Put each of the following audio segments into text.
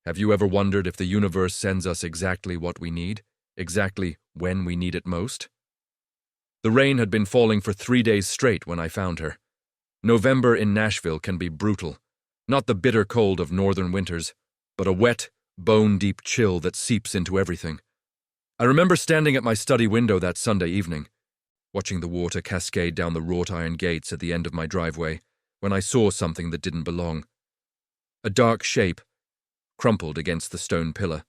Have you ever wondered if the universe sends us exactly what we need, exactly when we need it most? The rain had been falling for 3 days straight when I found her. November in Nashville can be brutal. Not the bitter cold of northern winters, but a wet, bone-deep chill that seeps into everything. I remember standing at my study window that Sunday evening, watching the water cascade down the wrought iron gates at the end of my driveway, when I saw something that didn't belong. A dark shape, crumpled against the stone pillar.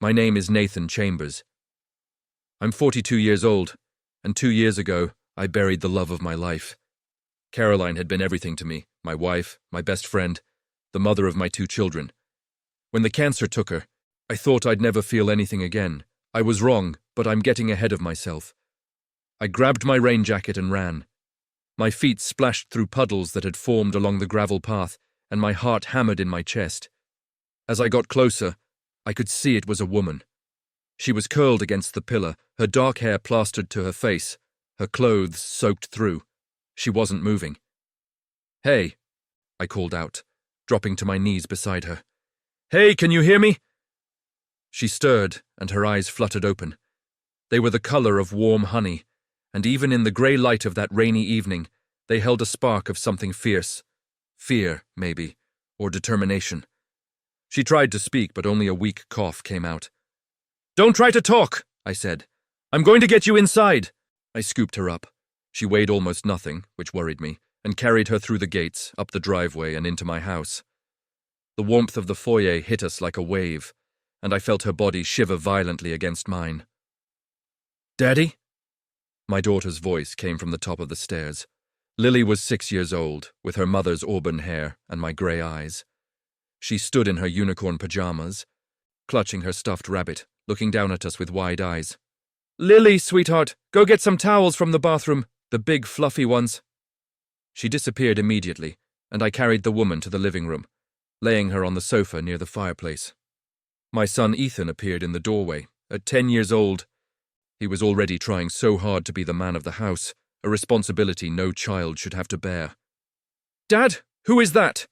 My name is Nathan Chambers. I'm 42 years old, and 2 years ago, I buried the love of my life. Caroline had been everything to me, my wife, my best friend, the mother of my 2 children. When the cancer took her, I thought I'd never feel anything again. I was wrong, but I'm getting ahead of myself. I grabbed my rain jacket and ran. My feet splashed through puddles that had formed along the gravel path, and my heart hammered in my chest. As I got closer, I could see it was a woman. She was curled against the pillar, her dark hair plastered to her face, her clothes soaked through. She wasn't moving. "Hey," I called out, dropping to my knees beside her. "Hey, can you hear me?" She stirred, and her eyes fluttered open. They were the color of warm honey, and even in the grey light of that rainy evening, they held a spark of something fierce. Fear, maybe, or determination. She tried to speak, but only a weak cough came out. "Don't try to talk," I said. "I'm going to get you inside." I scooped her up. She weighed almost nothing, which worried me, and carried her through the gates, up the driveway, and into my house. The warmth of the foyer hit us like a wave, and I felt her body shiver violently against mine. "Daddy?" My daughter's voice came from the top of the stairs. Lily was 6 years old, with her mother's auburn hair and my grey eyes. She stood in her unicorn pajamas, clutching her stuffed rabbit, looking down at us with wide eyes. "Lily, sweetheart, go get some towels from the bathroom, the big fluffy ones." She disappeared immediately, and I carried the woman to the living room, laying her on the sofa near the fireplace. My son Ethan appeared in the doorway. At 10 years old, he was already trying so hard to be the man of the house, a responsibility no child should have to bear. "Dad, who is that?"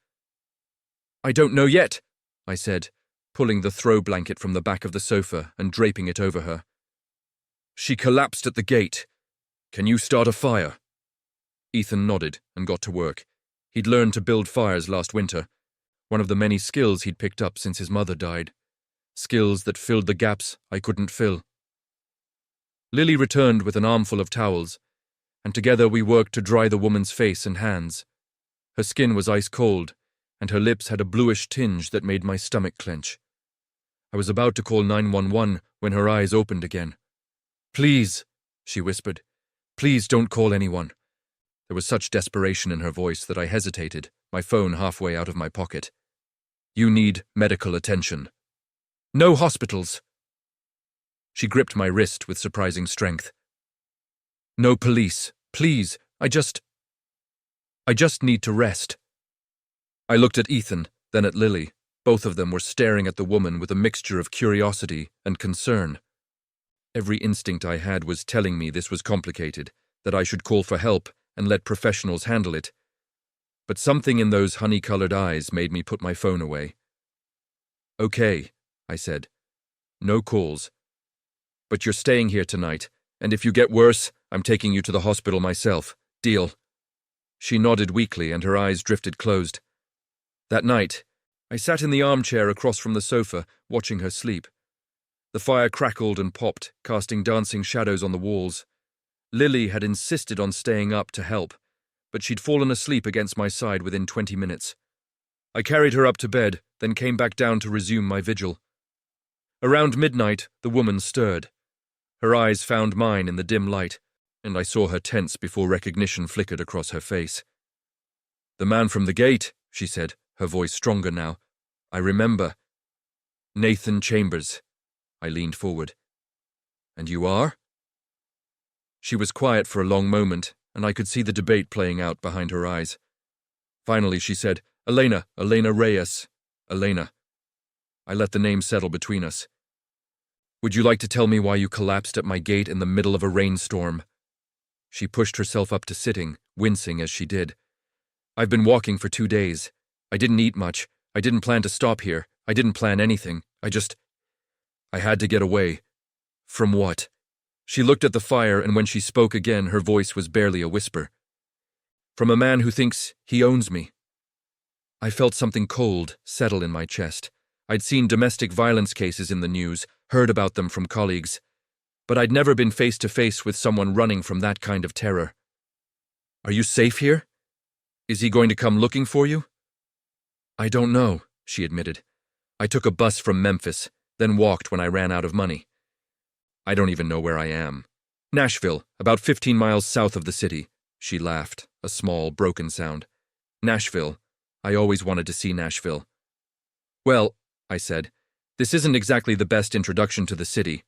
"I don't know yet," I said, pulling the throw blanket from the back of the sofa and draping it over her. "She collapsed at the gate. Can you start a fire?" Ethan nodded and got to work. He'd learned to build fires last winter, one of the many skills he'd picked up since his mother died. Skills that filled the gaps I couldn't fill. Lily returned with an armful of towels, and together we worked to dry the woman's face and hands. Her skin was ice cold, and her lips had a bluish tinge that made my stomach clench. I was about to call 911 when her eyes opened again. "Please," she whispered. "Please don't call anyone." There was such desperation in her voice that I hesitated, my phone halfway out of my pocket. "You need medical attention." "No hospitals." She gripped my wrist with surprising strength. "No police. Please, I just need to rest." I looked at Ethan, then at Lily. Both of them were staring at the woman with a mixture of curiosity and concern. Every instinct I had was telling me this was complicated, that I should call for help and let professionals handle it. But something in those honey-colored eyes made me put my phone away. "Okay," I said. "No calls. But you're staying here tonight, and if you get worse, I'm taking you to the hospital myself. Deal?" She nodded weakly, and her eyes drifted closed. That night, I sat in the armchair across from the sofa, watching her sleep. The fire crackled and popped, casting dancing shadows on the walls. Lily had insisted on staying up to help, but she'd fallen asleep against my side within 20 minutes. I carried her up to bed, then came back down to resume my vigil. Around midnight, the woman stirred. Her eyes found mine in the dim light, and I saw her tense before recognition flickered across her face. "The man from the gate," she said, her voice stronger now. "I remember. Nathan Chambers." I leaned forward. "And you are?" She was quiet for a long moment, and I could see the debate playing out behind her eyes. Finally she said, Elena Reyes. Elena." I let the name settle between us. "Would you like to tell me why you collapsed at my gate in the middle of a rainstorm?" She pushed herself up to sitting, wincing as she did. "I've been walking for 2 days. I didn't eat much. I didn't plan to stop here. I didn't plan anything. I had to get away. From what? She looked at the fire, and when she spoke again, her voice was barely a whisper. From a man who thinks he owns me. I felt something cold settle in my chest. I'd seen domestic violence cases in the news, heard about them from colleagues, but I'd never been face to face with someone running from that kind of terror. Are you safe here? Is he going to come looking for you? I don't know, she admitted. I took a bus from Memphis, then walked when I ran out of money. I don't even know where I am. Nashville, about 15 miles south of the city. She laughed, a small, broken sound. Nashville. I always wanted to see Nashville. Well, I said, this isn't exactly the best introduction to the city.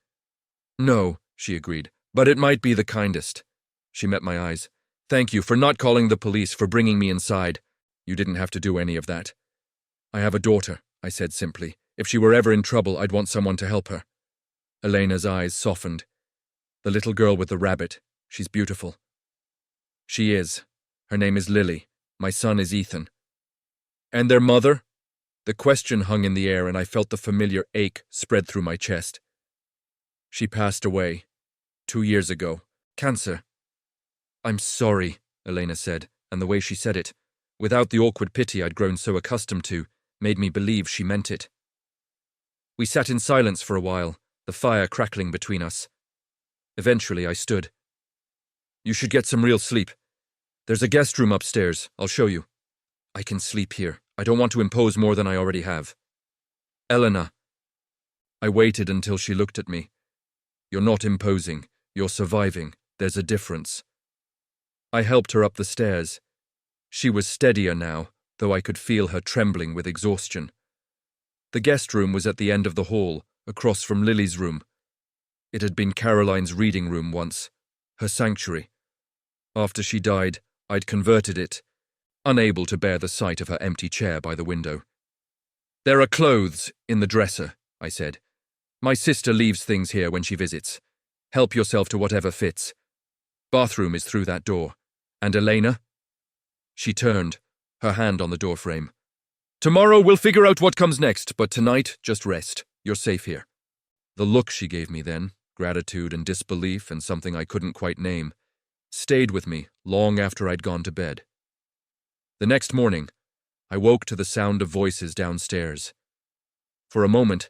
No, she agreed, but it might be the kindest. She met my eyes. Thank you for not calling the police, for bringing me inside. You didn't have to do any of that. I have a daughter, I said simply. If she were ever in trouble, I'd want someone to help her. Elena's eyes softened. The little girl with the rabbit. She's beautiful. She is. Her name is Lily. My son is Ethan. And their mother? The question hung in the air, and I felt the familiar ache spread through my chest. She passed away 2 years ago. Cancer. I'm sorry, Elena said, and the way she said it, without the awkward pity I'd grown so accustomed to, made me believe she meant it. We sat in silence for a while, the fire crackling between us. Eventually I stood. You should get some real sleep. There's a guest room upstairs. I'll show you. I can sleep here. I don't want to impose more than I already have. Elena. I waited until she looked at me. You're not imposing. You're surviving. There's a difference. I helped her up the stairs. She was steadier now, though I could feel her trembling with exhaustion. The guest room was at the end of the hall, across from Lily's room. It had been Caroline's reading room once, her sanctuary. After she died, I'd converted it, unable to bear the sight of her empty chair by the window. There are clothes in the dresser, I said. My sister leaves things here when she visits. Help yourself to whatever fits. Bathroom is through that door. And Elena? She turned, her hand on the doorframe. Tomorrow we'll figure out what comes next, but tonight, just rest. You're safe here. The look she gave me then, gratitude and disbelief and something I couldn't quite name, stayed with me long after I'd gone to bed. The next morning, I woke to the sound of voices downstairs. For a moment,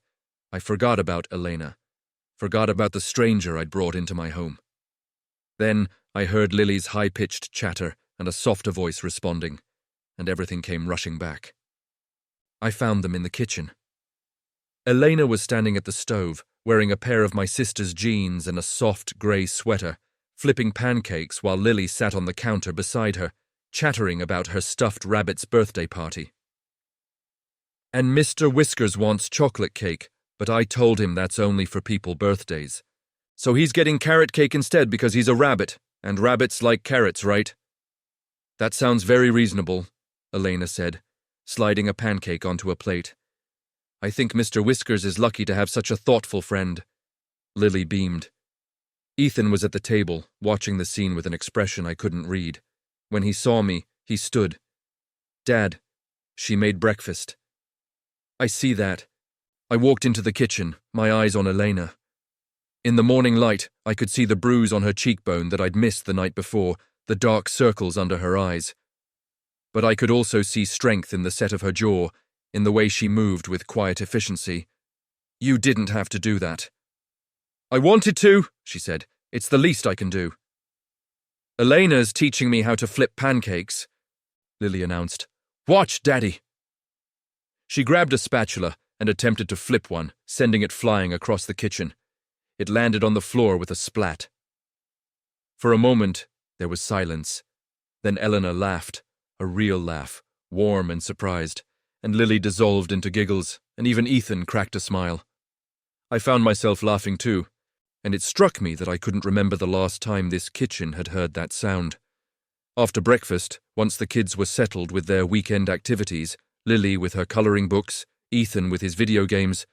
I forgot about Elena, forgot about the stranger I'd brought into my home. Then I heard Lily's high-pitched chatter and a softer voice responding, and everything came rushing back. I found them in the kitchen. Elena was standing at the stove, wearing a pair of my sister's jeans and a soft grey sweater, flipping pancakes while Lily sat on the counter beside her, chattering about her stuffed rabbit's birthday party. And Mr. Whiskers wants chocolate cake, but I told him that's only for people's birthdays. So he's getting carrot cake instead because he's a rabbit, and rabbits like carrots, right? That sounds very reasonable, Elena said, sliding a pancake onto a plate. I think Mr. Whiskers is lucky to have such a thoughtful friend. Lily beamed. Ethan was at the table, watching the scene with an expression I couldn't read. When he saw me, he stood. Dad, she made breakfast. I see that. I walked into the kitchen, my eyes on Elena. In the morning light, I could see the bruise on her cheekbone that I'd missed the night before, the dark circles under her eyes. But I could also see strength in the set of her jaw, in the way she moved with quiet efficiency. You didn't have to do that. I wanted to, she said. It's the least I can do. Elena's teaching me how to flip pancakes, Lily announced. Watch, Daddy. She grabbed a spatula and attempted to flip one, sending it flying across the kitchen. It landed on the floor with a splat. For a moment, there was silence. Then Elena laughed, a real laugh, warm and surprised, and Lily dissolved into giggles, and even Ethan cracked a smile. I found myself laughing too, and it struck me that I couldn't remember the last time this kitchen had heard that sound. After breakfast, once the kids were settled with their weekend activities, Lily with her coloring books, Ethan with his video games,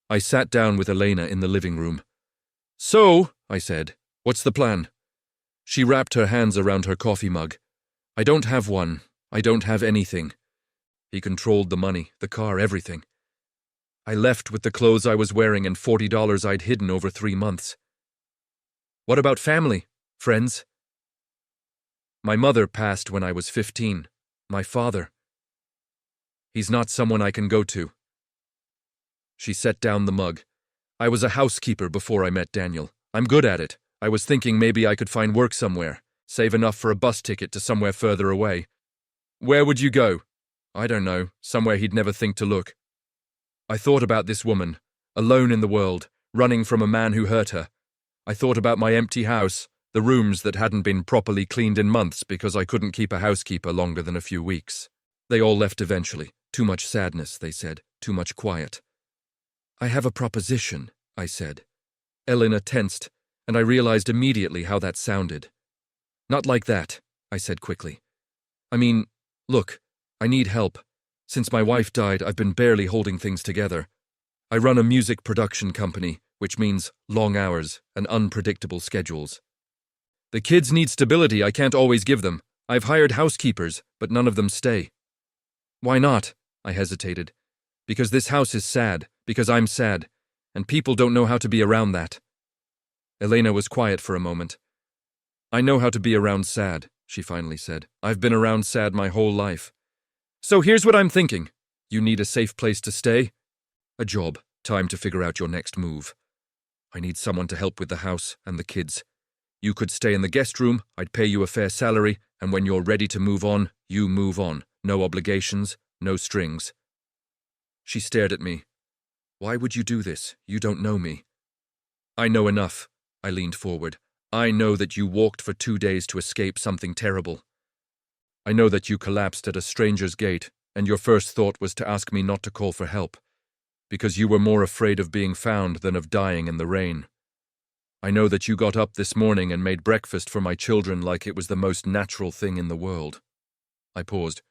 I sat down with Elena in the living room. So, I said, what's the plan? She wrapped her hands around her coffee mug. I don't have one. I don't have anything. He controlled the money, the car, everything. I left with the clothes I was wearing and $40 I'd hidden over 3 months. What about family? Friends? My mother passed when I was 15. My father. He's not someone I can go to. She set down the mug. I was a housekeeper before I met Daniel. I'm good at it. I was thinking maybe I could find work somewhere, save enough for a bus ticket to somewhere further away. Where would you go? I don't know, somewhere he'd never think to look. I thought about this woman, alone in the world, running from a man who hurt her. I thought about my empty house, the rooms that hadn't been properly cleaned in months because I couldn't keep a housekeeper longer than a few weeks. They all left eventually. Too much sadness, they said. Too much quiet. I have a proposition, I said. Elena tensed, and I realized immediately how that sounded. Not like that, I said quickly. I mean, look, I need help. Since my wife died, I've been barely holding things together. I run a music production company, which means long hours and unpredictable schedules. The kids need stability I can't always give them. I've hired housekeepers, but none of them stay. Why not? I hesitated. Because this house is sad, because I'm sad, and people don't know how to be around that. Elena was quiet for a moment. I know how to be around sad, she finally said. I've been around sad my whole life. So here's what I'm thinking. You need a safe place to stay? A job. Time to figure out your next move. I need someone to help with the house and the kids. You could stay in the guest room, I'd pay you a fair salary, and when you're ready to move on, you move on. No obligations, no strings. She stared at me. Why would you do this? You don't know me. I know enough. I leaned forward. I know that you walked for 2 days to escape something terrible. I know that you collapsed at a stranger's gate, and your first thought was to ask me not to call for help, because you were more afraid of being found than of dying in the rain. I know that you got up this morning and made breakfast for my children like it was the most natural thing in the world. I paused.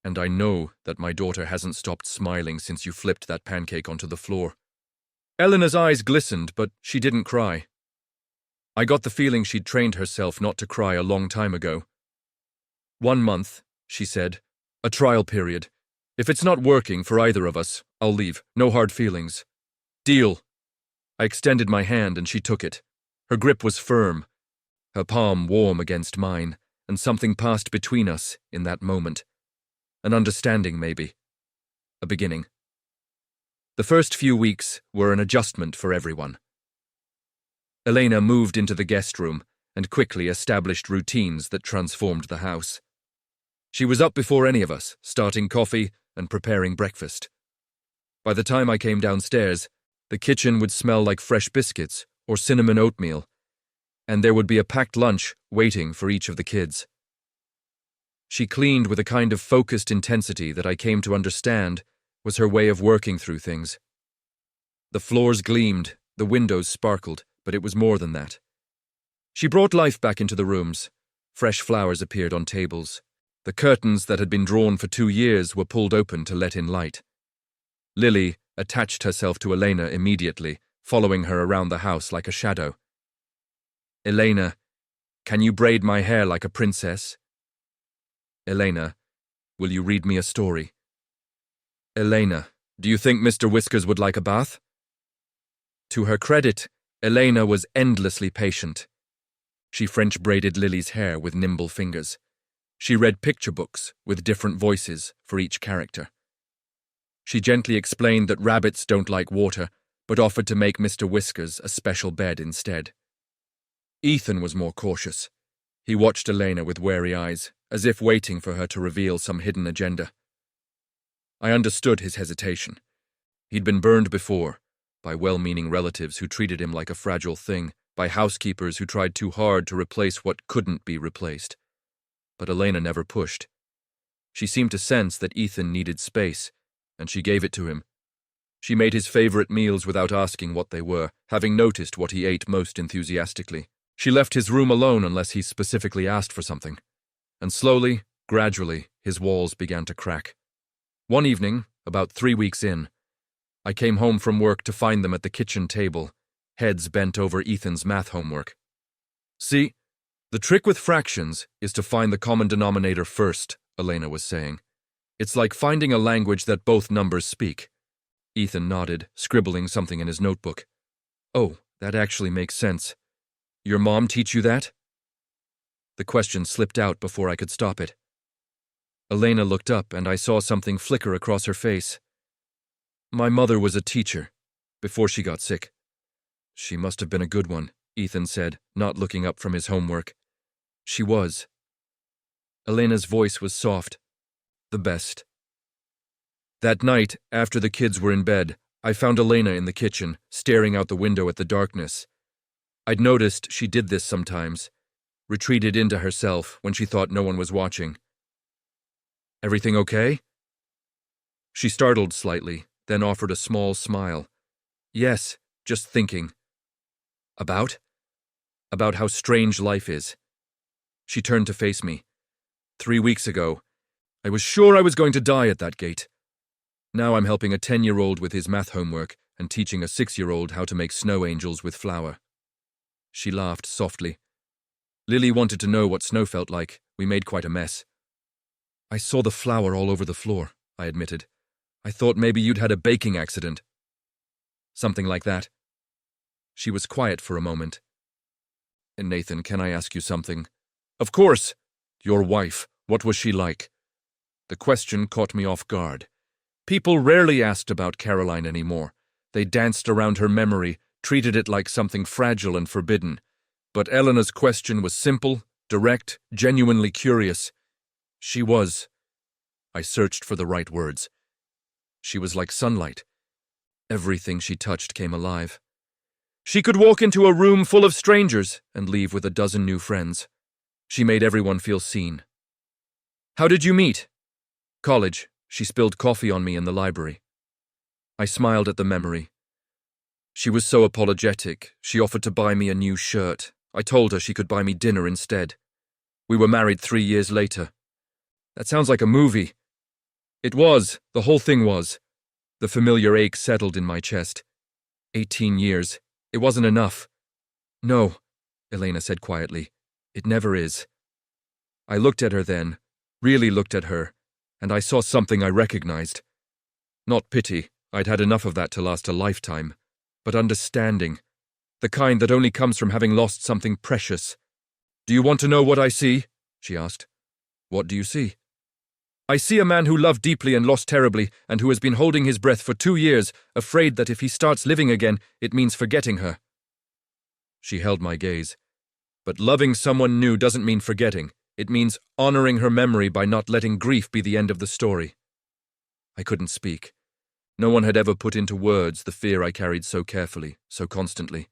And I know that my daughter hasn't stopped smiling since you flipped that pancake onto the floor. Elena's eyes glistened, but she didn't cry. I got the feeling she'd trained herself not to cry a long time ago. 1 month, she said. A trial period. If it's not working for either of us, I'll leave. No hard feelings. Deal. I extended my hand and she took it. Her grip was firm, her palm warm against mine, and something passed between us in that moment. An understanding, maybe. A beginning. The first few weeks were an adjustment for everyone. Elena moved into the guest room and quickly established routines that transformed the house. She was up before any of us, starting coffee and preparing breakfast. By the time I came downstairs, the kitchen would smell like fresh biscuits or cinnamon oatmeal, and there would be a packed lunch waiting for each of the kids. She cleaned with a kind of focused intensity that I came to understand was her way of working through things. The floors gleamed, the windows sparkled, but it was more than that. She brought life back into the rooms. Fresh flowers appeared on tables. The curtains that had been drawn for 2 years were pulled open to let in light. Lily attached herself to Elena immediately, following her around the house like a shadow. Elena, can you braid my hair like a princess? Elena, will you read me a story? Elena, do you think Mr. Whiskers would like a bath? To her credit, Elena was endlessly patient. She French braided Lily's hair with nimble fingers. She read picture books with different voices for each character. She gently explained that rabbits don't like water, but offered to make Mr. Whiskers a special bed instead. Ethan was more cautious. He watched Elena with wary eyes, as if waiting for her to reveal some hidden agenda. I understood his hesitation. He'd been burned before, by well-meaning relatives who treated him like a fragile thing, by housekeepers who tried too hard to replace what couldn't be replaced. But Elena never pushed. She seemed to sense that Ethan needed space, and she gave it to him. She made his favorite meals without asking what they were, having noticed what he ate most enthusiastically. She left his room alone unless he specifically asked for something. And slowly, gradually, his walls began to crack. One evening, about 3 weeks in, I came home from work to find them at the kitchen table, heads bent over Ethan's math homework. See, the trick with fractions is to find the common denominator first, Elena was saying. It's like finding a language that both numbers speak. Ethan nodded, scribbling something in his notebook. Oh, that actually makes sense. Your mom teach you that? The question slipped out before I could stop it. Elena looked up and I saw something flicker across her face. My mother was a teacher, before she got sick. She must have been a good one, Ethan said, not looking up from his homework. She was. Elena's voice was soft. The best. That night, after the kids were in bed, I found Elena in the kitchen, staring out the window at the darkness. I'd noticed she did this sometimes, retreated into herself when she thought no one was watching. Everything okay? She startled slightly, then offered a small smile. Yes, just thinking. About? About how strange life is. She turned to face me. 3 weeks ago, I was sure I was going to die at that gate. Now I'm helping a 10-year-old with his math homework and teaching a 6-year-old how to make snow angels with flour. She laughed softly. Lily wanted to know what snow felt like. We made quite a mess. I saw the flour all over the floor, I admitted. I thought maybe you'd had a baking accident. Something like that. She was quiet for a moment. And Nathan, can I ask you something? Of course. Your wife, what was she like? The question caught me off guard. People rarely asked about Caroline anymore. They danced around her memory, treated it like something fragile and forbidden. But Elena's question was simple, direct, genuinely curious. She was. I searched for the right words. She was like sunlight. Everything she touched came alive. She could walk into a room full of strangers and leave with a dozen new friends. She made everyone feel seen. How did you meet? College. She spilled coffee on me in the library. I smiled at the memory. She was so apologetic. She offered to buy me a new shirt. I told her she could buy me dinner instead. We were married 3 years later. That sounds like a movie. It was. The whole thing was. The familiar ache settled in my chest. 18 years. It wasn't enough. No, Elena said quietly. It never is. I looked at her then, really looked at her, and I saw something I recognized. Not pity, I'd had enough of that to last a lifetime, but understanding, the kind that only comes from having lost something precious. Do you want to know what I see? She asked. What do you see? I see a man who loved deeply and lost terribly, and who has been holding his breath for 2 years, afraid that if he starts living again, it means forgetting her. She held my gaze. But loving someone new doesn't mean forgetting. It means honoring her memory by not letting grief be the end of the story. I couldn't speak. No one had ever put into words the fear I carried so carefully, so constantly.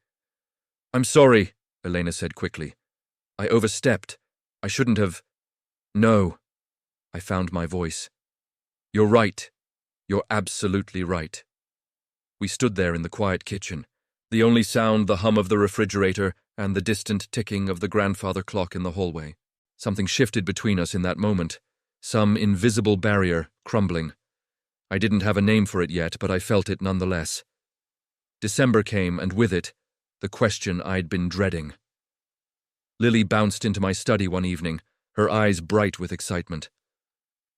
I'm sorry, Elena said quickly. I overstepped. I shouldn't have. No. I found my voice. You're right. You're absolutely right. We stood there in the quiet kitchen, the only sound the hum of the refrigerator and the distant ticking of the grandfather clock in the hallway. Something shifted between us in that moment, some invisible barrier crumbling. I didn't have a name for it yet, but I felt it nonetheless. December came, and with it, the question I'd been dreading. Lily bounced into my study one evening, her eyes bright with excitement.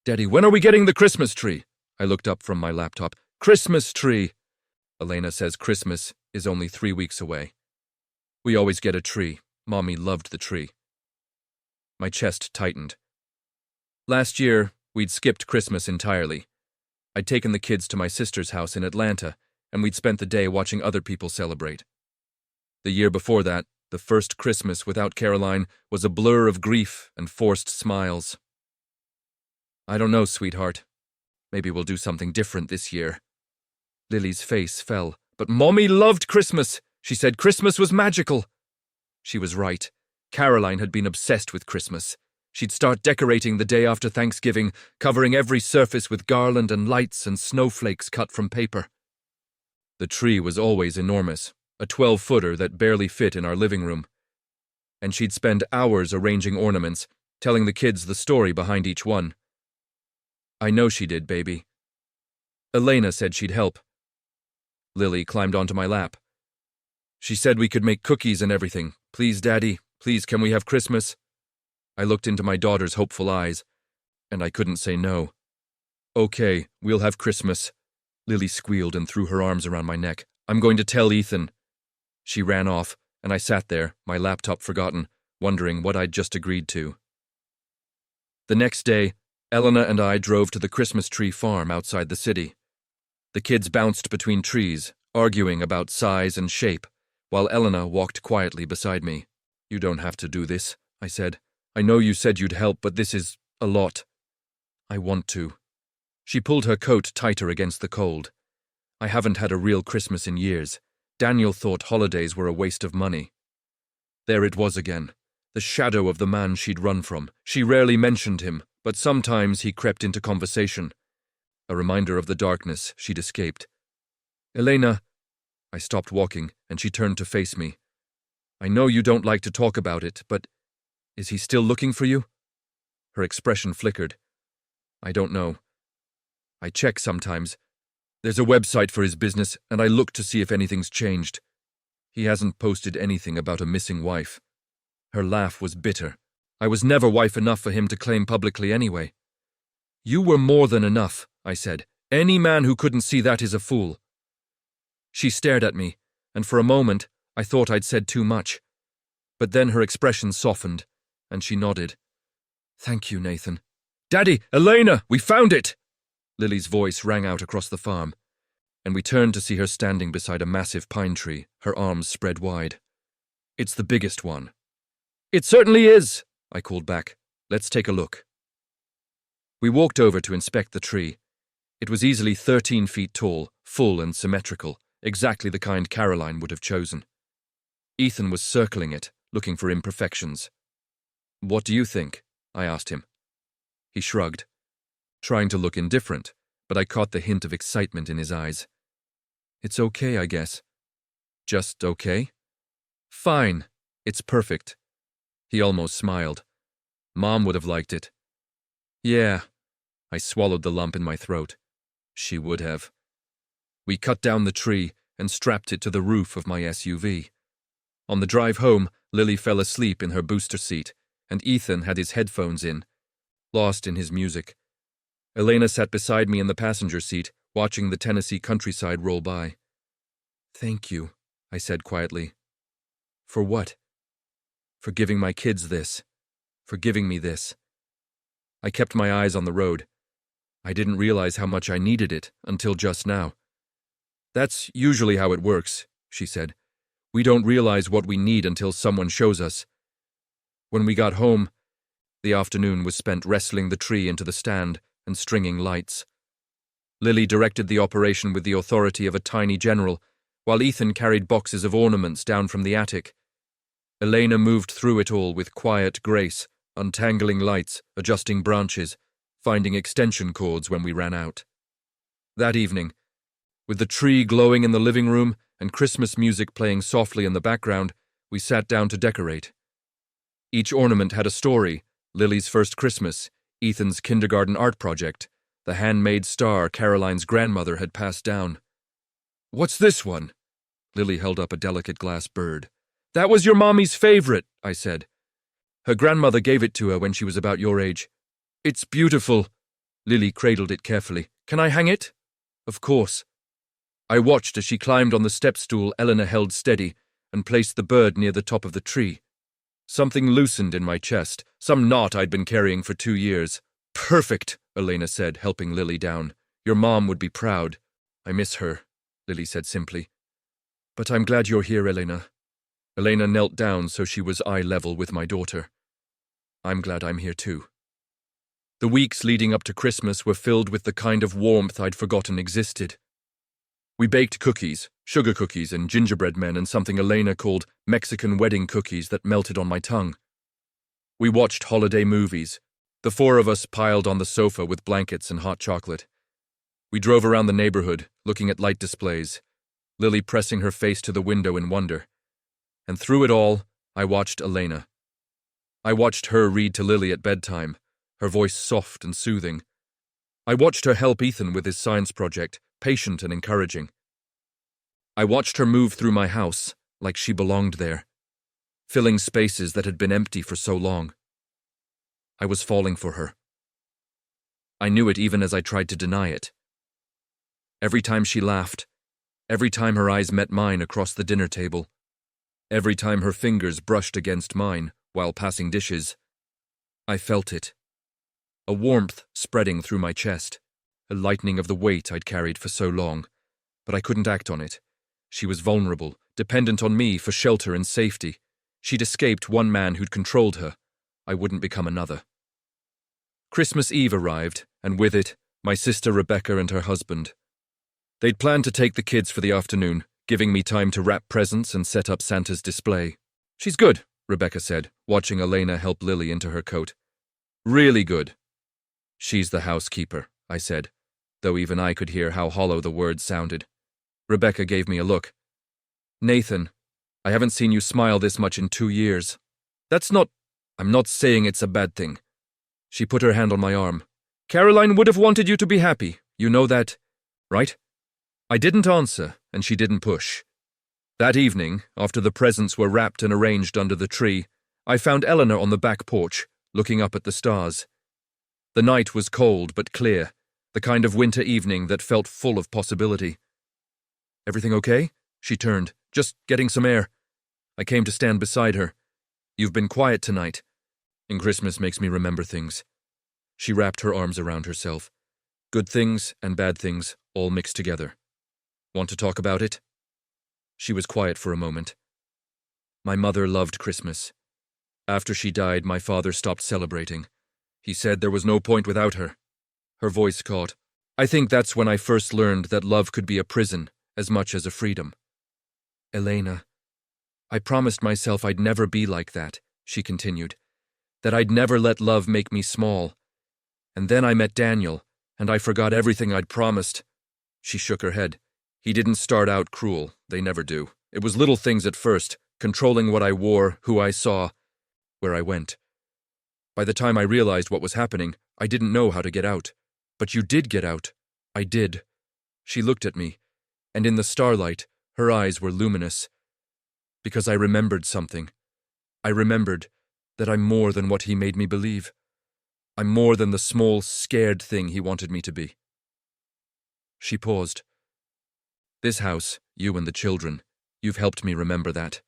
Daddy, when are we getting the Christmas tree? I looked up from my laptop. Christmas tree! Elena says Christmas is only 3 weeks away. We always get a tree. Mommy loved the tree. My chest tightened. Last year, we'd skipped Christmas entirely. I'd taken the kids to my sister's house in Atlanta, and we'd spent the day watching other people celebrate. The year before that, the first Christmas without Caroline was a blur of grief and forced smiles. I don't know, sweetheart. Maybe we'll do something different this year. Lily's face fell. But Mommy loved Christmas. She said Christmas was magical. She was right. Caroline had been obsessed with Christmas. She'd start decorating the day after Thanksgiving, covering every surface with garland and lights and snowflakes cut from paper. The tree was always enormous, a 12-footer that barely fit in our living room. And she'd spend hours arranging ornaments, telling the kids the story behind each one. I know she did, baby. Elena said she'd help. Lily climbed onto my lap. She said we could make cookies and everything. Please, Daddy, please, can we have Christmas? I looked into my daughter's hopeful eyes, and I couldn't say no. Okay, we'll have Christmas. Lily squealed and threw her arms around my neck. I'm going to tell Ethan. She ran off, and I sat there, my laptop forgotten, wondering what I'd just agreed to. The next day, Elena and I drove to the Christmas tree farm outside the city. The kids bounced between trees, arguing about size and shape, while Elena walked quietly beside me. You don't have to do this, I said. I know you said you'd help, but this is a lot. I want to. She pulled her coat tighter against the cold. I haven't had a real Christmas in years. Daniel thought holidays were a waste of money. There it was again, the shadow of the man she'd run from. She rarely mentioned him, but sometimes he crept into conversation. A reminder of the darkness she'd escaped. Elena, I stopped walking, and she turned to face me. I know you don't like to talk about it, but is he still looking for you? Her expression flickered. I don't know. I check sometimes. There's a website for his business, and I look to see if anything's changed. He hasn't posted anything about a missing wife. Her laugh was bitter. I was never wife enough for him to claim publicly anyway. You were more than enough, I said. Any man who couldn't see that is a fool. She stared at me, and for a moment I thought I'd said too much. But then her expression softened, and she nodded. Thank you, Nathan. Daddy, Elena, we found it! Lily's voice rang out across the farm, and we turned to see her standing beside a massive pine tree, her arms spread wide. It's the biggest one. It certainly is, I called back. Let's take a look. We walked over to inspect the tree. It was easily 13 feet tall, full and symmetrical, exactly the kind Caroline would have chosen. Ethan was circling it, looking for imperfections. What do you think? I asked him. He shrugged, trying to look indifferent, but I caught the hint of excitement in his eyes. It's okay, I guess. Just okay? Fine. It's perfect. He almost smiled. Mom would have liked it. Yeah. I swallowed the lump in my throat. She would have. We cut down the tree and strapped it to the roof of my SUV. On the drive home, Lily fell asleep in her booster seat, and Ethan had his headphones in, lost in his music. Elena sat beside me in the passenger seat, watching the Tennessee countryside roll by. Thank you, I said quietly. For what? For giving my kids this. For giving me this. I kept my eyes on the road. I didn't realize how much I needed it until just now. That's usually how it works, she said. We don't realize what we need until someone shows us. When we got home, the afternoon was spent wrestling the tree into the stand and stringing lights. Lily directed the operation with the authority of a tiny general, while Ethan carried boxes of ornaments down from the attic. Elena moved through it all with quiet grace, untangling lights, adjusting branches, finding extension cords when we ran out. That evening, with the tree glowing in the living room and Christmas music playing softly in the background, we sat down to decorate. Each ornament had a story: Lily's first Christmas, Ethan's kindergarten art project, the handmade star Caroline's grandmother had passed down. What's this one? Lily held up a delicate glass bird. That was your mommy's favorite, I said. Her grandmother gave it to her when she was about your age. It's beautiful. Lily cradled it carefully. Can I hang it? Of course. I watched as she climbed on the step stool Elena held steady and placed the bird near the top of the tree. Something loosened in my chest, some knot I'd been carrying for 2 years. Perfect, Elena said, helping Lily down. Your mom would be proud. I miss her, Lily said simply. But I'm glad you're here, Elena. Elena knelt down so she was eye level with my daughter. I'm glad I'm here too. The weeks leading up to Christmas were filled with the kind of warmth I'd forgotten existed. We baked cookies, sugar cookies and gingerbread men, and something Elena called Mexican wedding cookies that melted on my tongue. We watched holiday movies, the 4 of us piled on the sofa with blankets and hot chocolate. We drove around the neighborhood, looking at light displays, Lily pressing her face to the window in wonder. And through it all, I watched Elena. I watched her read to Lily at bedtime, her voice soft and soothing. I watched her help Ethan with his science project, patient and encouraging. I watched her move through my house like she belonged there, filling spaces that had been empty for so long. I was falling for her. I knew it even as I tried to deny it. Every time she laughed, every time her eyes met mine across the dinner table, every time her fingers brushed against mine while passing dishes, I felt it. A warmth spreading through my chest, a lightening of the weight I'd carried for so long, but I couldn't act on it. She was vulnerable, dependent on me for shelter and safety. She'd escaped one man who'd controlled her. I wouldn't become another. Christmas Eve arrived, and with it, my sister Rebecca and her husband. They'd planned to take the kids for the afternoon, giving me time to wrap presents and set up Santa's display. "She's good," Rebecca said, watching Elena help Lily into her coat. "Really good." "She's the housekeeper," I said, though even I could hear how hollow the words sounded. Rebecca gave me a look. "Nathan, I haven't seen you smile this much in 2 years. I'm not saying it's a bad thing." She put her hand on my arm. "Caroline would have wanted you to be happy. You know that, right?" I didn't answer, and she didn't push. That evening, after the presents were wrapped and arranged under the tree, I found Elena on the back porch, looking up at the stars. The night was cold but clear, the kind of winter evening that felt full of possibility. "Everything okay?" She turned. "Just getting some air." I came to stand beside her. "You've been quiet tonight. And Christmas makes me remember things." She wrapped her arms around herself. "Good things and bad things, all mixed together. Want to talk about it?" She was quiet for a moment. "My mother loved Christmas. After she died, my father stopped celebrating. He said there was no point without her." Her voice caught. "I think that's when I first learned that love could be a prison as much as a freedom." "Elena, I promised myself I'd never be like that," she continued. "That I'd never let love make me small. And then I met Daniel, and I forgot everything I'd promised." She shook her head. "He didn't start out cruel. They never do. It was little things at first, controlling what I wore, who I saw, where I went. By the time I realized what was happening, I didn't know how to get out. But you did get out." "I did." She looked at me, and in the starlight, her eyes were luminous. "Because I remembered something. I remembered that I'm more than what he made me believe. I'm more than the small, scared thing he wanted me to be." She paused. "This house, you and the children, you've helped me remember that."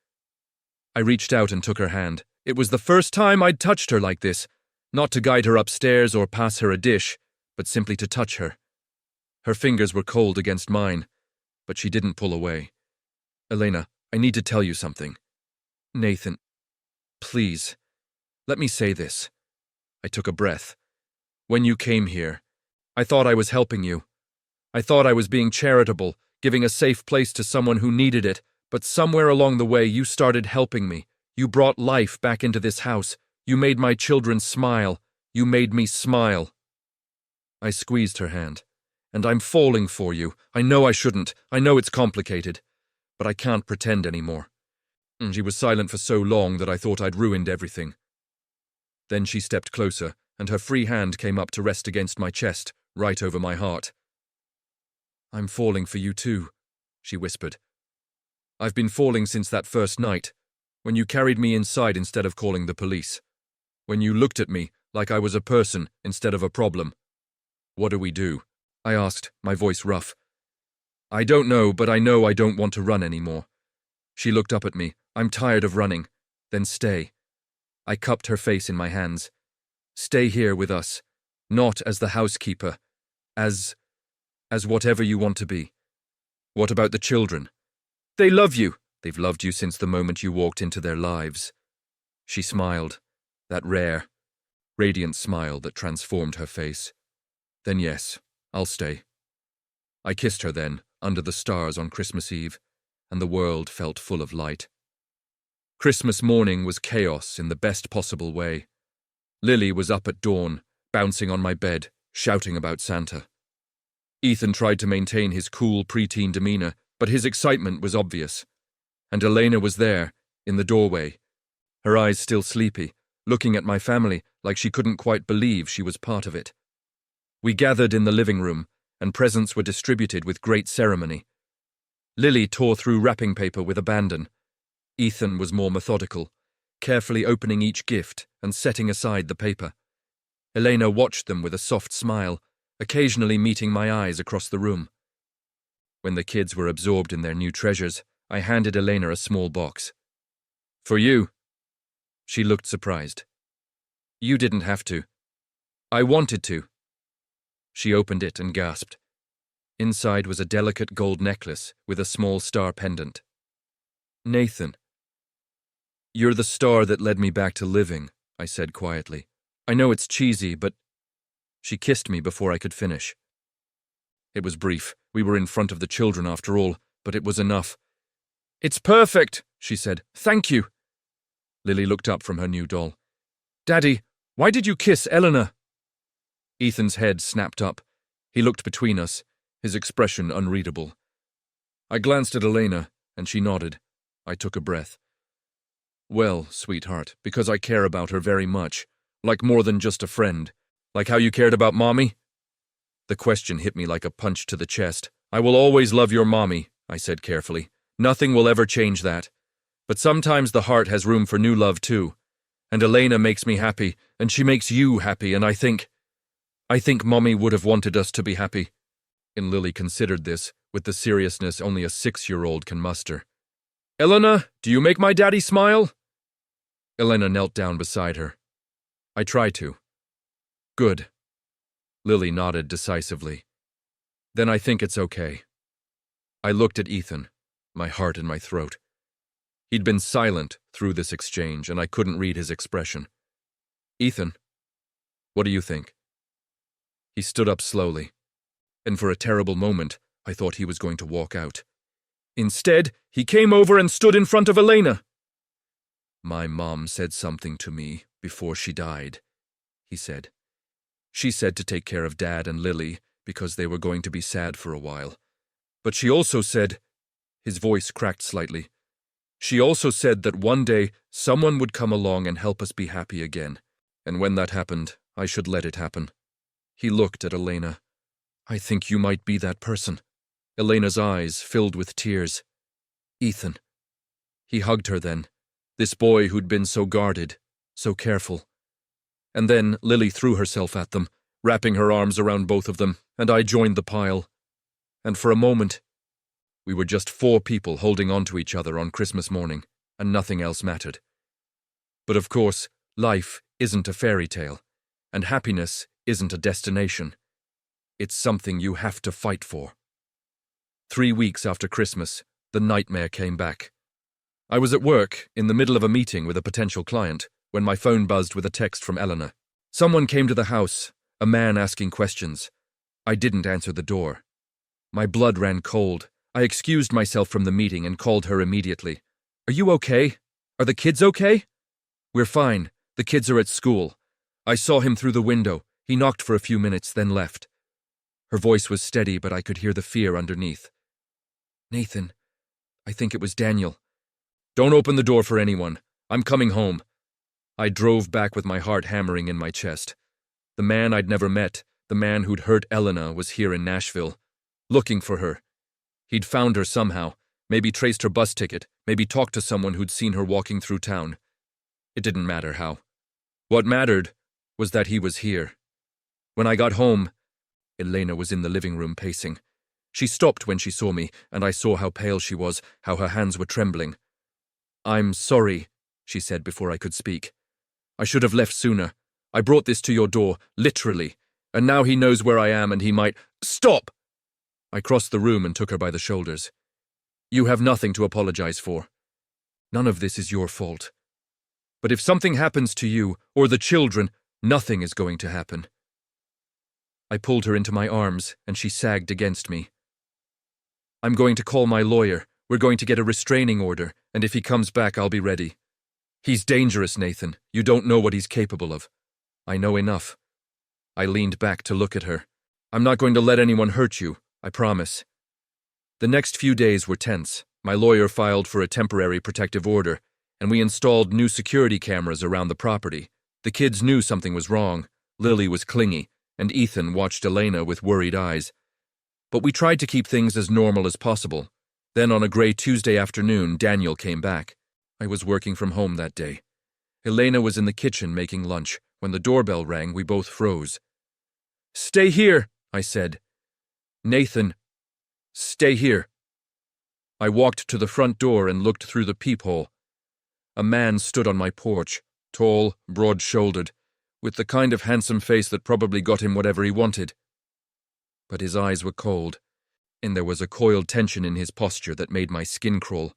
I reached out and took her hand. It was the first time I'd touched her like this, not to guide her upstairs or pass her a dish, but simply to touch her. Her fingers were cold against mine, but she didn't pull away. "Elena, I need to tell you something." "Nathan, please, let me say this." I took a breath. "When you came here, I thought I was helping you. I thought I was being charitable, giving a safe place to someone who needed it, but somewhere along the way you started helping me. You brought life back into this house. You made my children smile. You made me smile." I squeezed her hand. "And I'm falling for you. I know I shouldn't. I know it's complicated. But I can't pretend anymore." And she was silent for so long that I thought I'd ruined everything. Then she stepped closer, and her free hand came up to rest against my chest, right over my heart. "I'm falling for you too," she whispered. "I've been falling since that first night, when you carried me inside instead of calling the police. When you looked at me like I was a person instead of a problem." "What do we do?" I asked, my voice rough. "I don't know, but I know I don't want to run anymore." She looked up at me. "I'm tired of running." "Then stay." I cupped her face in my hands. "Stay here with us, not as the housekeeper, as whatever you want to be." "What about the children?" "They love you." "They've loved you since the moment you walked into their lives." She smiled, that rare, radiant smile that transformed her face. "Then yes, I'll stay." I kissed her then, under the stars on Christmas Eve, and the world felt full of light. Christmas morning was chaos in the best possible way. Lily was up at dawn, bouncing on my bed, shouting about Santa. Ethan tried to maintain his cool preteen demeanor, but his excitement was obvious. And Elena was there, in the doorway, her eyes still sleepy, looking at my family like she couldn't quite believe she was part of it. We gathered in the living room, and presents were distributed with great ceremony. Lily tore through wrapping paper with abandon. Ethan was more methodical, carefully opening each gift and setting aside the paper. Elena watched them with a soft smile, occasionally meeting my eyes across the room. When the kids were absorbed in their new treasures, I handed Elena a small box. "For you." She looked surprised. "You didn't have to." "I wanted to." She opened it and gasped. Inside was a delicate gold necklace with a small star pendant. "Nathan." "You're the star that led me back to living," I said quietly. "I know it's cheesy, but—" She kissed me before I could finish. It was brief. We were in front of the children after all, but it was enough. "It's perfect," she said. "Thank you." Lily looked up from her new doll. "Daddy, why did you kiss Elena?" Ethan's head snapped up. He looked between us, his expression unreadable. I glanced at Elena, and she nodded. I took a breath. "Well, sweetheart, because I care about her very much. Like more than just a friend. Like how you cared about Mommy?" The question hit me like a punch to the chest. "I will always love your Mommy," I said carefully. "Nothing will ever change that. But sometimes the heart has room for new love too. And Elena makes me happy, and she makes you happy, and I think Mommy would have wanted us to be happy." And Lily considered this with the seriousness only a 6-year-old can muster. "Elena, do you make my daddy smile?" Elena knelt down beside her. "I try to." "Good." Lily nodded decisively. "Then I think it's okay." I looked at Ethan, my heart in my throat. He'd been silent through this exchange, and I couldn't read his expression. "Ethan, what do you think?" He stood up slowly, and for a terrible moment, I thought he was going to walk out. Instead, he came over and stood in front of Elena. "My mom said something to me before she died," he said. "She said to take care of Dad and Lily because they were going to be sad for a while. But she also said—" His voice cracked slightly. "She also said that one day someone would come along and help us be happy again. And when that happened, I should let it happen." He looked at Elena. "I think you might be that person." Elena's eyes filled with tears. "Ethan." He hugged her then, this boy who'd been so guarded, so careful. And then Lily threw herself at them, wrapping her arms around both of them, and I joined the pile. And for a moment, we were just 4 people holding on to each other on Christmas morning, and nothing else mattered. But of course, life isn't a fairy tale, and happiness isn't a destination. It's something you have to fight for. 3 weeks after Christmas, the nightmare came back. I was at work, in the middle of a meeting with a potential client, when my phone buzzed with a text from Elena. Someone came to the house, a man asking questions. I didn't answer the door. My blood ran cold. I excused myself from the meeting and called her immediately. "Are you okay? Are the kids okay?" "We're fine. The kids are at school. I saw him through the window. He knocked for a few minutes, then left." Her voice was steady, but I could hear the fear underneath. "Nathan, I think it was Daniel." "Don't open the door for anyone. I'm coming home." I drove back with my heart hammering in my chest. The man I'd never met, the man who'd hurt Elena, was here in Nashville, looking for her. He'd found her somehow, maybe traced her bus ticket, maybe talked to someone who'd seen her walking through town. It didn't matter how. What mattered was that he was here. When I got home, Elena was in the living room pacing. She stopped when she saw me, and I saw how pale she was, how her hands were trembling. "I'm sorry," she said before I could speak. "I should have left sooner. I brought this to your door, literally, and now he knows where I am and he might—" "Stop!" I crossed the room and took her by the shoulders. "You have nothing to apologize for. None of this is your fault. But if something happens to you, or the children, nothing is going to happen." I pulled her into my arms, and she sagged against me. "I'm going to call my lawyer. We're going to get a restraining order, and if he comes back, I'll be ready. He's dangerous, Nathan. You don't know what he's capable of." "I know enough." I leaned back to look at her. "I'm not going to let anyone hurt you, I promise." The next few days were tense. My lawyer filed for a temporary protective order, and we installed new security cameras around the property. The kids knew something was wrong. Lily was clingy, and Ethan watched Elena with worried eyes. But we tried to keep things as normal as possible. Then on a gray Tuesday afternoon, Daniel came back. I was working from home that day. Elena was in the kitchen making lunch, When the doorbell rang, we both froze. "Stay here," I said. "Nathan, stay here." I walked to the front door and looked through the peephole. A man stood on my porch, tall, broad-shouldered, with the kind of handsome face that probably got him whatever he wanted. But his eyes were cold, and there was a coiled tension in his posture that made my skin crawl.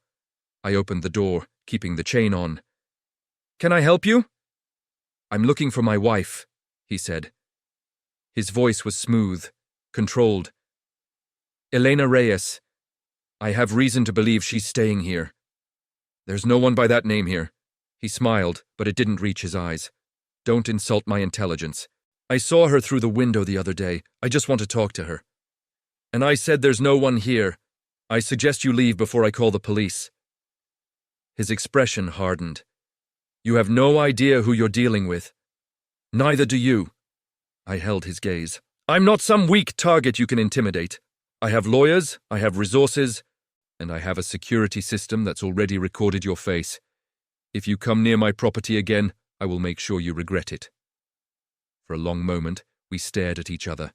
I opened the door, keeping the chain on. "Can I help you?" "I'm looking for my wife," he said. His voice was smooth, controlled. "Elena Reyes. I have reason to believe she's staying here." "There's no one by that name here." He smiled, but it didn't reach his eyes. "Don't insult my intelligence. I saw her through the window the other day. I just want to talk to her." "And I said there's no one here. I suggest you leave before I call the police." His expression hardened. "You have no idea who you're dealing with." "Neither do you." I held his gaze. "I'm not some weak target you can intimidate. I have lawyers, I have resources, and I have a security system that's already recorded your face. If you come near my property again, I will make sure you regret it." For a long moment, we stared at each other.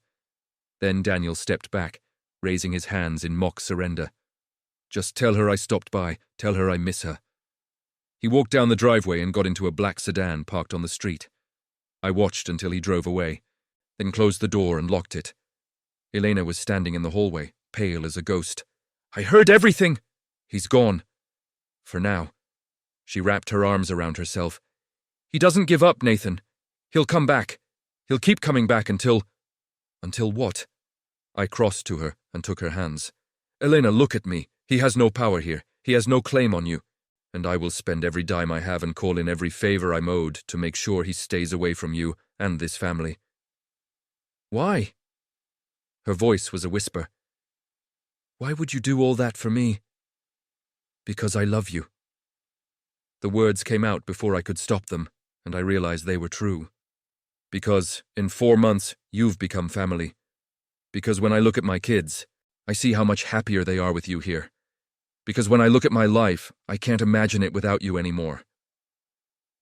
Then Daniel stepped back, raising his hands in mock surrender. "Just tell her I stopped by. Tell her I miss her." He walked down the driveway and got into a black sedan parked on the street. I watched until he drove away, then closed the door and locked it. Elena was standing in the hallway, pale as a ghost. "I heard everything!" "He's gone. For now." She wrapped her arms around herself. "He doesn't give up, Nathan. He'll come back. He'll keep coming back until..." "Until what?" I crossed to her and took her hands. "Elena, look at me. He has no power here. He has no claim on you. And I will spend every dime I have and call in every favor I'm owed to make sure he stays away from you and this family." "Why?" Her voice was a whisper. "Why would you do all that for me?" "Because I love you." The words came out before I could stop them, and I realized they were true. Because, in 4 months, you've become family. Because when I look at my kids, I see how much happier they are with you here. Because when I look at my life, I can't imagine it without you anymore.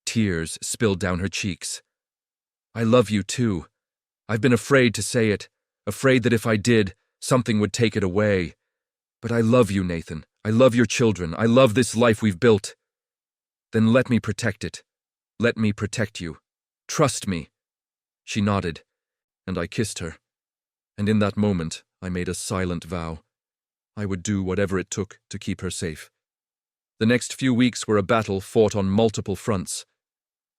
Tears spilled down her cheeks. "I love you too. I've been afraid to say it, afraid that if I did, something would take it away. But I love you, Nathan. I love your children. I love this life we've built. Then let me protect it. Let me protect you. Trust me." She nodded, and I kissed her. And in that moment, I made a silent vow. I would do whatever it took to keep her safe. The next few weeks were a battle fought on multiple fronts.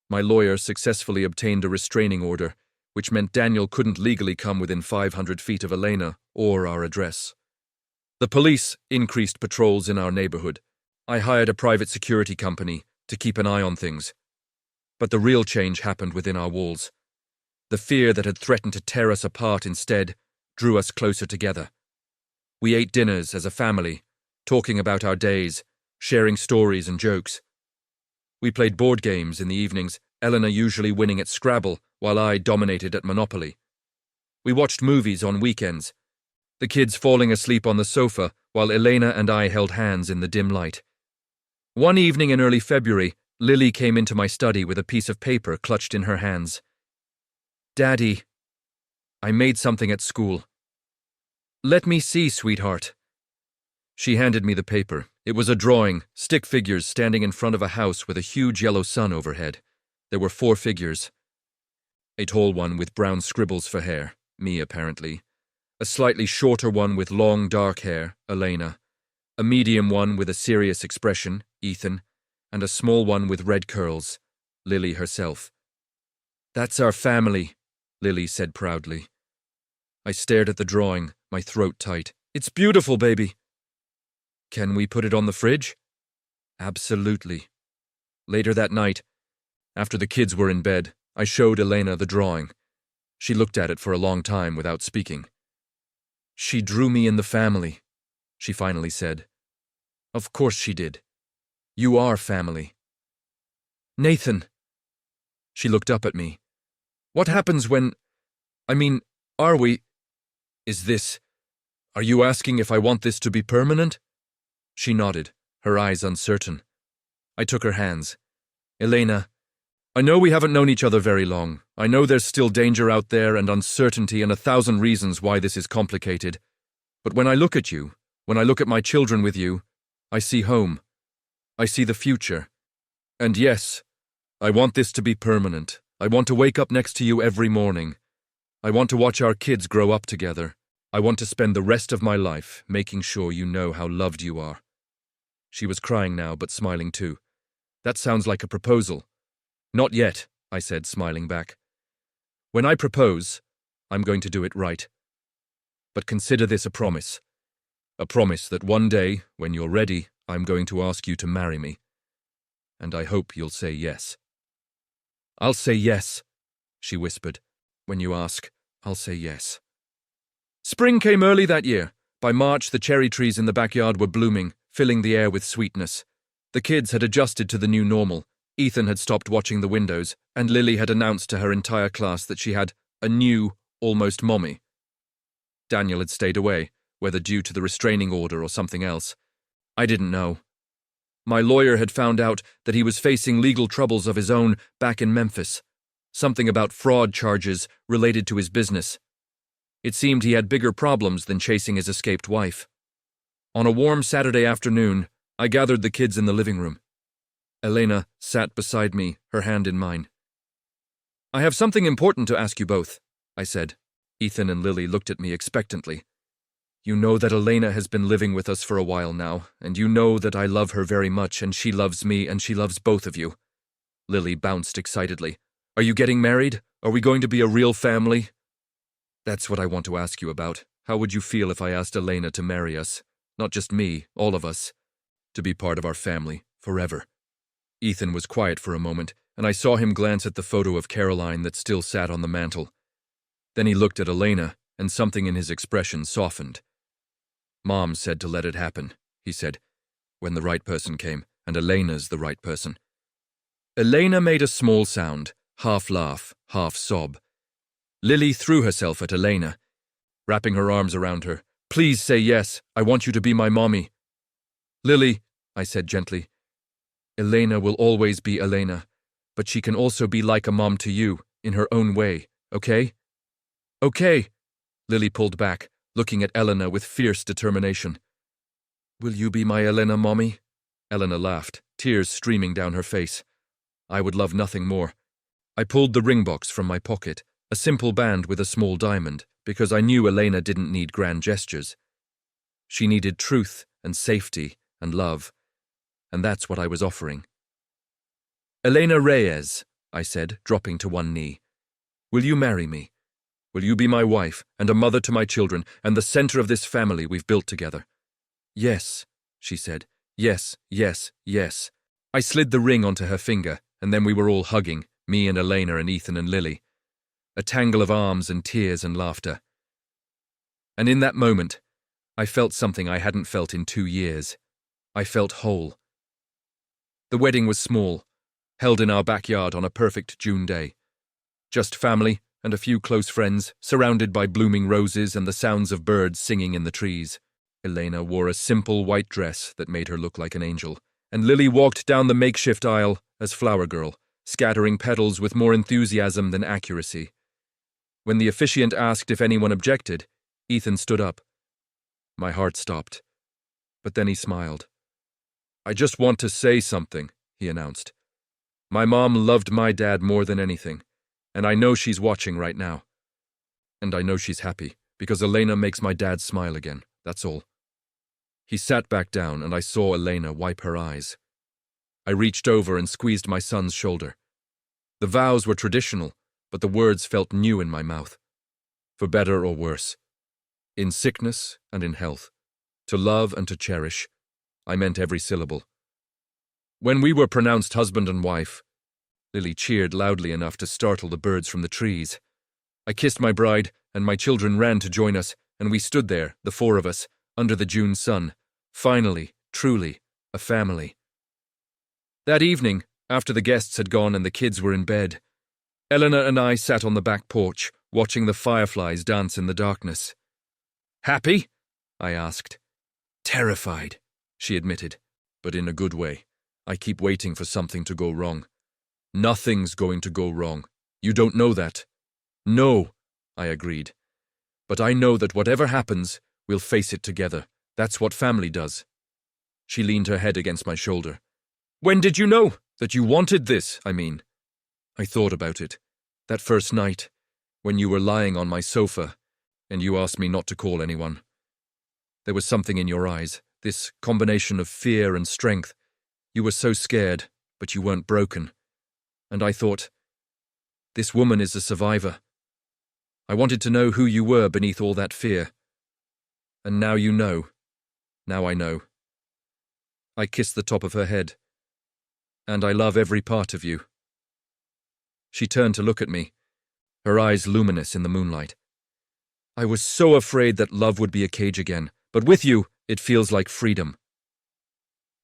My lawyer successfully obtained a restraining order, which meant Daniel couldn't legally come within 500 feet of Elena or our address. The police increased patrols in our neighborhood. I hired a private security company to keep an eye on things. But the real change happened within our walls. The fear that had threatened to tear us apart instead drew us closer together. We ate dinners as a family, talking about our days, sharing stories and jokes. We played board games in the evenings, Elena usually winning at Scrabble, while I dominated at Monopoly. We watched movies on weekends, the kids falling asleep on the sofa while Elena and I held hands in the dim light. One evening in early February, Lily came into my study with a piece of paper clutched in her hands. "Daddy, I made something at school." "Let me see, sweetheart." She handed me the paper. It was a drawing, stick figures standing in front of a house with a huge yellow sun overhead. There were 4 figures. A tall one with brown scribbles for hair, me apparently. A slightly shorter one with long dark hair, Elena. A medium one with a serious expression, Ethan. And a small one with red curls, Lily herself. "That's our family," Lily said proudly. I stared at the drawing, my throat tight. "It's beautiful, baby." "Can we put it on the fridge?" "Absolutely." Later that night, after the kids were in bed, I showed Elena the drawing. She looked at it for a long time without speaking. "She drew me in the family," she finally said. "Of course she did. You are family." "Nathan." She looked up at me. "What happens when... are we... Are you asking if I want this to be permanent?" She nodded, her eyes uncertain. I took her hands. "Elena, I know we haven't known each other very long. I know there's still danger out there and uncertainty and 1,000 reasons why this is complicated. But when I look at you, when I look at my children with you, I see home. I see the future. And yes, I want this to be permanent. I want to wake up next to you every morning. I want to watch our kids grow up together. I want to spend the rest of my life making sure you know how loved you are. She was crying now, but smiling too. That sounds like a proposal. Not yet, I said, smiling back. When I propose, I'm going to do it right. But consider this a promise. A promise that one day, when you're ready, I'm going to ask you to marry me. And I hope you'll say yes. I'll say yes, she whispered. When you ask, I'll say yes. Spring came early that year. By March, the cherry trees in the backyard were blooming, filling the air with sweetness. The kids had adjusted to the new normal. Ethan had stopped watching the windows, and Lily had announced to her entire class that she had a new, almost mommy. Daniel had stayed away, whether due to the restraining order or something else. I didn't know. My lawyer had found out that he was facing legal troubles of his own back in Memphis. Something about fraud charges related to his business. It seemed he had bigger problems than chasing his escaped wife. On a warm Saturday afternoon, I gathered the kids in the living room. Elena sat beside me, her hand in mine. I have something important to ask you both, I said. Ethan and Lily looked at me expectantly. You know that Elena has been living with us for a while now, and you know that I love her very much, and she loves me, and she loves both of you. Lily bounced excitedly. Are you getting married? Are we going to be a real family? That's what I want to ask you about. How would you feel if I asked Elena to marry us? Not just me, all of us. To be part of our family, forever. Ethan was quiet for a moment, and I saw him glance at the photo of Caroline that still sat on the mantel. Then he looked at Elena, and something in his expression softened. Mom said to let it happen, he said, when the right person came, and Elena's the right person. Elena made a small sound, half laugh, half sob. Lily threw herself at Elena, wrapping her arms around her. Please say yes, I want you to be my mommy. Lily, I said gently, Elena will always be Elena, but she can also be like a mom to you, in her own way, okay? Okay, Lily pulled back, looking at Elena with fierce determination. Will you be my Elena, mommy? Elena laughed, tears streaming down her face. I would love nothing more. I pulled the ring box from my pocket, a simple band with a small diamond, because I knew Elena didn't need grand gestures. She needed truth and safety and love, and that's what I was offering. Elena Reyes, I said, dropping to one knee. Will you marry me? Will you be my wife and a mother to my children and the center of this family we've built together? Yes, she said. Yes, yes, yes. I slid the ring onto her finger, and then we were all hugging, me and Elena and Ethan and Lily. A tangle of arms and tears and laughter. And in that moment, I felt something I hadn't felt in 2 years. I felt whole. The wedding was small, held in our backyard on a perfect June day. Just family and a few close friends, surrounded by blooming roses and the sounds of birds singing in the trees. Elena wore a simple white dress that made her look like an angel, and Lily walked down the makeshift aisle as flower girl, scattering petals with more enthusiasm than accuracy. When the officiant asked if anyone objected, Ethan stood up. My heart stopped, but then he smiled. I just want to say something, he announced. My mom loved my dad more than anything, and I know she's watching right now. And I know she's happy, because Elena makes my dad smile again, that's all. He sat back down, and I saw Elena wipe her eyes. I reached over and squeezed my son's shoulder. The vows were traditional, but the words felt new in my mouth. For better or worse. In sickness and in health. To love and to cherish. I meant every syllable. When we were pronounced husband and wife, Lily cheered loudly enough to startle the birds from the trees. I kissed my bride, and my children ran to join us, and we stood there, the 4 of us, under the June sun, finally, truly, a family. That evening, after the guests had gone and the kids were in bed, Elena and I sat on the back porch, watching the fireflies dance in the darkness. Happy? I asked. Terrified, she admitted, but in a good way. I keep waiting for something to go wrong. Nothing's going to go wrong. You don't know that. No, I agreed. But I know that whatever happens, we'll face it together. That's what family does. She leaned her head against my shoulder. When did you know that you wanted this, I mean? I thought about it. That first night, when you were lying on my sofa, and you asked me not to call anyone. There was something in your eyes, this combination of fear and strength. You were so scared, but you weren't broken. And I thought, this woman is a survivor. I wanted to know who you were beneath all that fear. And now you know. Now I know. I kissed the top of her head. And I love every part of you. She turned to look at me, her eyes luminous in the moonlight. I was so afraid that love would be a cage again, but with you, it feels like freedom.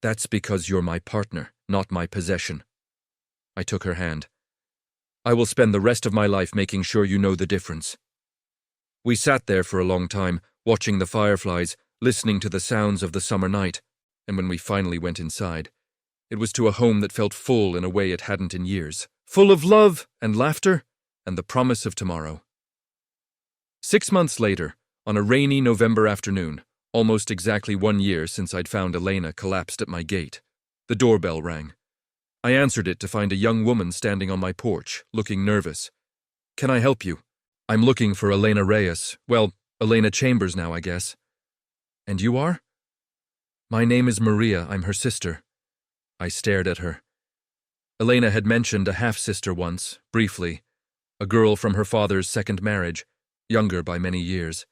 That's because you're my partner, not my possession. I took her hand. I will spend the rest of my life making sure you know the difference. We sat there for a long time, watching the fireflies, listening to the sounds of the summer night, and when we finally went inside, it was to a home that felt full in a way it hadn't in years, full of love and laughter and the promise of tomorrow. 6 months later, on a rainy November afternoon, almost exactly 1 year since I'd found Elena collapsed at my gate, the doorbell rang. I answered it to find a young woman standing on my porch, looking nervous. Can I help you? I'm looking for Elena Reyes. Well, Elena Chambers now, I guess. And you are? My name is Maria. I'm her sister. I stared at her. Elena had mentioned a half-sister once, briefly, a girl from her father's second marriage, younger by many years.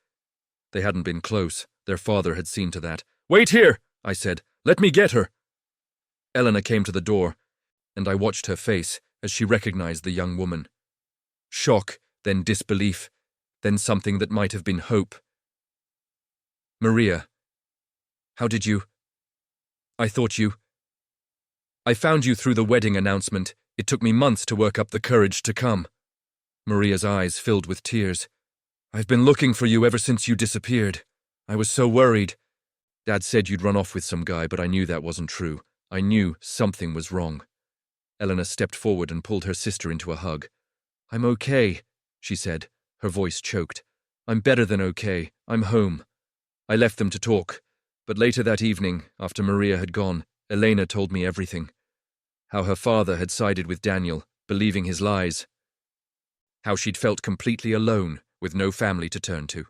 They hadn't been close. Their father had seen to that. Wait here, I said. Let me get her. Elena came to the door, and I watched her face as she recognized the young woman. Shock, then disbelief, then something that might have been hope. Maria, how did you... I found you through the wedding announcement. It took me months to work up the courage to come. Maria's eyes filled with tears. I've been looking for you ever since you disappeared. I was so worried. Dad said you'd run off with some guy, but I knew that wasn't true. I knew something was wrong. Elena stepped forward and pulled her sister into a hug. I'm okay, she said, her voice choked. I'm better than okay. I'm home. I left them to talk, but later that evening, after Maria had gone, Elena told me everything. How her father had sided with Daniel, believing his lies. How she'd felt completely alone, with no family to turn to.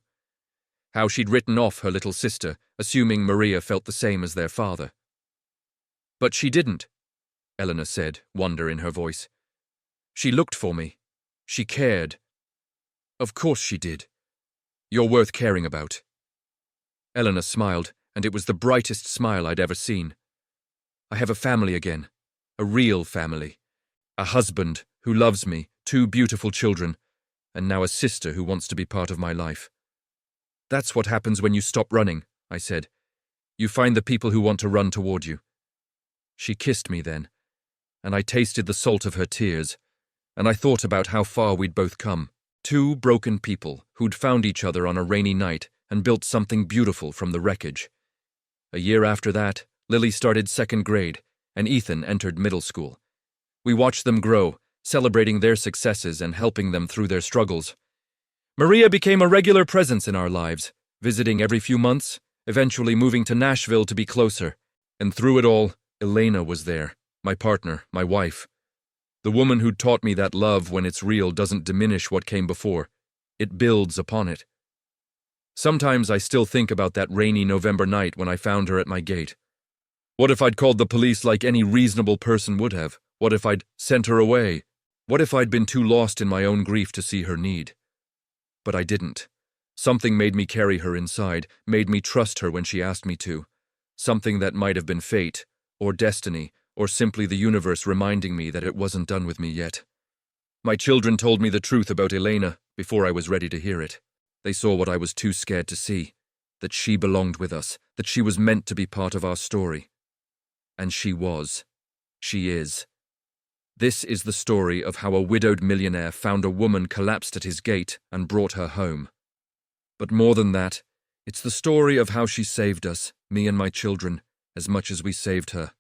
How she'd written off her little sister, assuming Maria felt the same as their father. But she didn't, Elena said, wonder in her voice. She looked for me. She cared. Of course she did. You're worth caring about. Elena smiled, and it was the brightest smile I'd ever seen. I have a family again. A real family. A husband who loves me, 2 beautiful children, and now a sister who wants to be part of my life. That's what happens when you stop running, I said. You find the people who want to run toward you. She kissed me then, and I tasted the salt of her tears, and I thought about how far we'd both come. 2 broken people who'd found each other on a rainy night and built something beautiful from the wreckage. A year after that, Lily started 2nd grade, and Ethan entered middle school. We watched them grow, celebrating their successes and helping them through their struggles. Maria became a regular presence in our lives, visiting every few months, eventually moving to Nashville to be closer. And through it all, Elena was there, my partner, my wife. The woman who'd taught me that love, when it's real, doesn't diminish what came before. It builds upon it. Sometimes I still think about that rainy November night when I found her at my gate. What if I'd called the police like any reasonable person would have? What if I'd sent her away? What if I'd been too lost in my own grief to see her need? But I didn't. Something made me carry her inside, made me trust her when she asked me to. Something that might have been fate, or destiny, or simply the universe reminding me that it wasn't done with me yet. My children told me the truth about Elena before I was ready to hear it. They saw what I was too scared to see, that she belonged with us, that she was meant to be part of our story. And she was. She is. This is the story of how a widowed millionaire found a woman collapsed at his gate and brought her home. But more than that, it's the story of how she saved us, me and my children, as much as we saved her.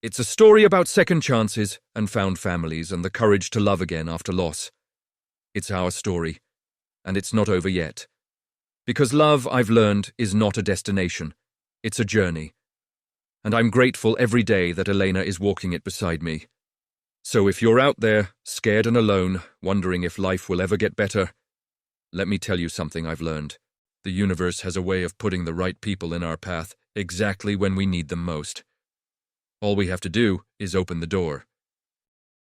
It's a story about second chances and found families and the courage to love again after loss. It's our story, and it's not over yet. Because love, I've learned, is not a destination. It's a journey. And I'm grateful every day that Elena is walking it beside me. So if you're out there, scared and alone, wondering if life will ever get better, let me tell you something I've learned. The universe has a way of putting the right people in our path exactly when we need them most. All we have to do is open the door.